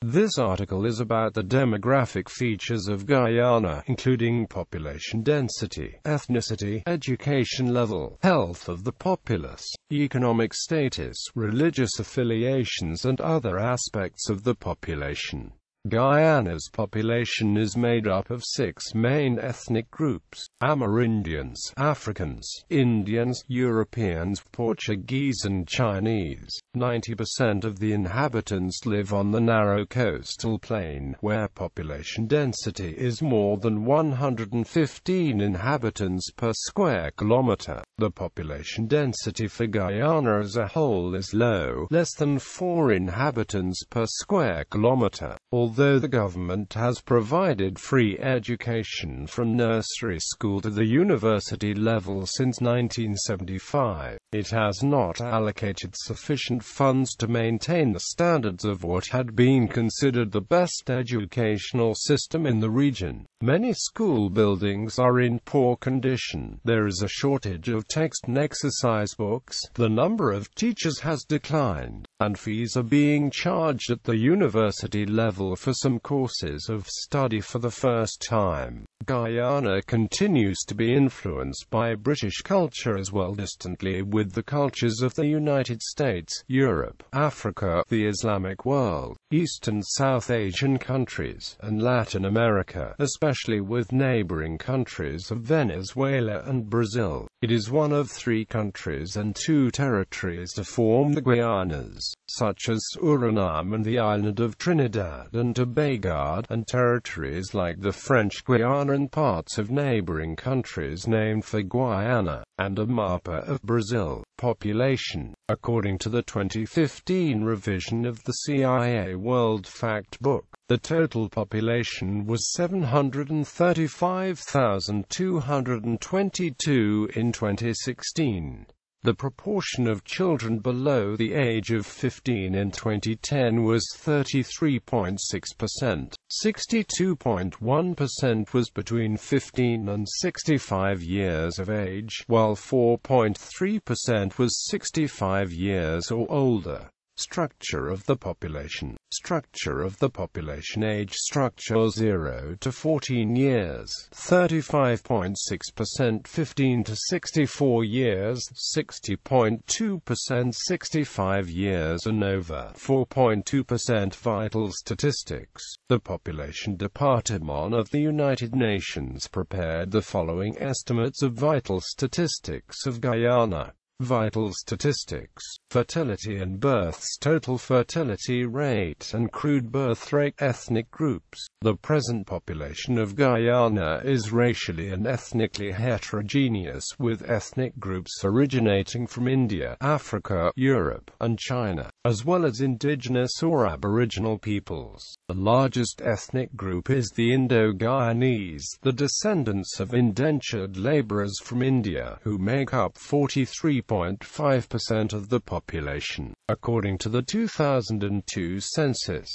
This article is about the demographic features of Guyana, including population density, ethnicity, education level, health of the populace, economic status, religious affiliations and other aspects of the population. Guyana's population is made up of 6 main ethnic groups: Amerindians, Africans, Indians, Europeans, Portuguese and Chinese. 90% of the inhabitants live on the narrow coastal plain, where population density is more than 115 inhabitants per square kilometre. The population density for Guyana as a whole is low, less than 4 inhabitants per square kilometre. Although the government has provided free education from nursery school to the university level since 1975, it has not allocated sufficient funds to maintain the standards of what had been considered the best educational system in the region. Many school buildings are in poor condition. There is a shortage of text and exercise books, the number of teachers has declined, and fees are being charged at the university level for some courses of study for the first time. Guyana continues to be influenced by British culture as well distantly with the cultures of the United States, Europe, Africa, the Islamic world, East and South Asian countries, and Latin America, especially with neighboring countries of Venezuela and Brazil. It is one of 3 countries and 2 territories to form the Guyanas, such as Suriname and the island of Trinidad and Tobago, and territories like the French Guiana and parts of neighboring countries named for Guyana, and Amapa of Brazil. Population. According to the 2015 revision of the CIA World Fact Book, the total population was 735,222 in 2016. The proportion of children below the age of 15 in 2010 was 33.6%. 62.1% was between 15 and 65 years of age, while 4.3% was 65 years or older. Structure of the population. Structure of the population. Age structure 0 to 14 years, 35.6%; 15 to 64 years, 60.2%; 65 years and over, 4.2%. Vital statistics. The Population Department of the United Nations prepared the following estimates of vital statistics of Guyana. Vital statistics: fertility and births, total fertility rate and crude birth rate. Ethnic groups. The present population of Guyana is racially and ethnically heterogeneous, with ethnic groups originating from India, Africa, Europe, and China, as well as indigenous or aboriginal peoples. The largest ethnic group is the Indo-Guyanese, the descendants of indentured laborers from India, who make up 43.5% of the population, according to the 2002 census.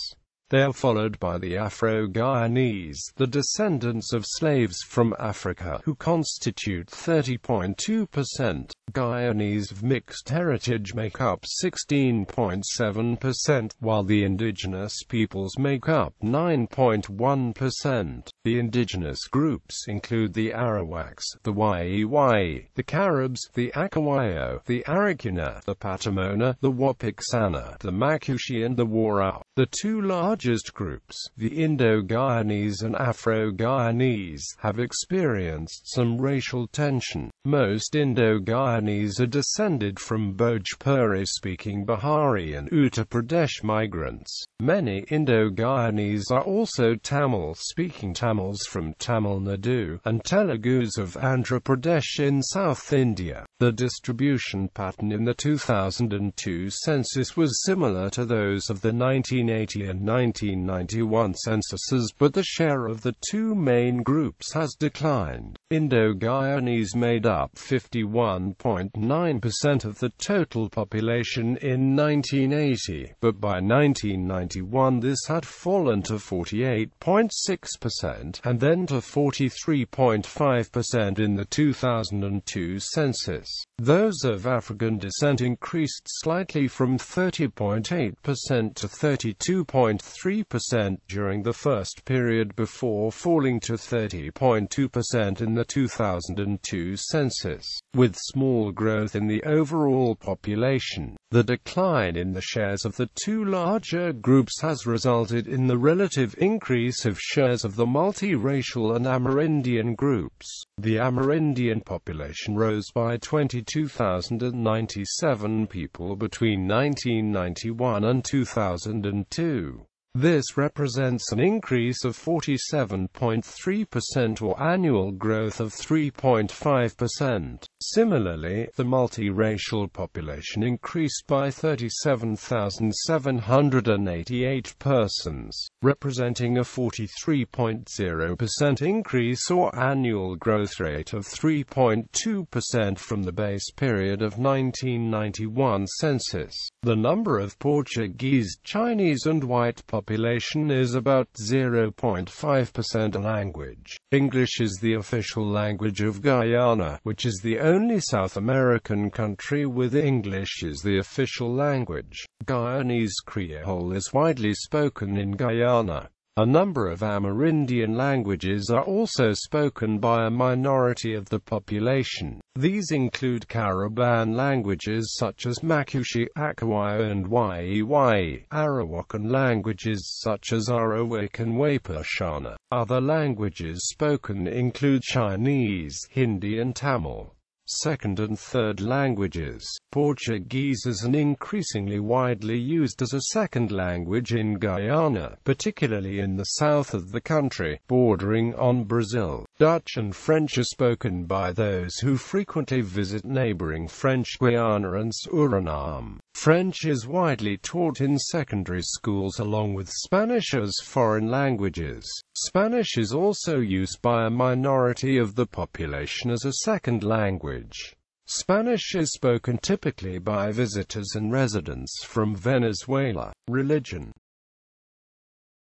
They are followed by the Afro-Guyanese, the descendants of slaves from Africa, who constitute 30.2%. Guyanese of mixed heritage make up 16.7%, while the indigenous peoples make up 9.1%. The indigenous groups include the Arawaks, the Wai-Wai, the Caribs, the Akawayo, the Arikuna, the Patamona, the Wapiksana, the Makushi and the Warao. The 2 largest groups, the Indo-Guyanese and Afro-Guyanese, have experienced some racial tension. Most Indo-Guyanese are descended from Bhojpuri-speaking Bihari and Uttar Pradesh migrants. Many Indo-Guyanese are also Tamil-speaking Tamils from Tamil Nadu, and Telugus of Andhra Pradesh in South India. The distribution pattern in the 2002 census was similar to those of the 1980 and 1991 censuses, but the share of the 2 main groups has declined. Indo-Guyanese made up 51.9% of the total population in 1980, but by 1991 this had fallen to 48.6%. declined, and then to 43.5% in the 2002 census. Those of African descent increased slightly from 30.8% to 32.3% during the first period before falling to 30.2% in the 2002 census. With small growth in the overall population, the decline in the shares of the two larger groups has resulted in the relative increase of shares of the multiracial and Amerindian groups. The Amerindian population rose by 22,097 people between 1991 and 2002. This represents an increase of 47.3% or annual growth of 3.5%. Similarly, the multiracial population increased by 37,788 persons, representing a 43.0% increase or annual growth rate of 3.2% from the base period of 1991 census. The number of Portuguese, Chinese and white population is about 0.5% language. English is the official language of Guyana, which is the only South American country with English as the official language. Guyanese Creole is widely spoken in Guyana. A number of Amerindian languages are also spoken by a minority of the population. These include Caravan languages such as Makushi, Akawayo and Wai, Arawakan languages such as Arawak and Wapashana. Other languages spoken include Chinese, Hindi and Tamil. Second and third languages. Portuguese is an increasingly widely used as a second language in Guyana, particularly in the south of the country, bordering on Brazil. Dutch and French are spoken by those who frequently visit neighboring French Guiana and Suriname. French is widely taught in secondary schools along with Spanish as foreign languages. Spanish is also used by a minority of the population as a second language. Spanish is spoken typically by visitors and residents from Venezuela. Religion.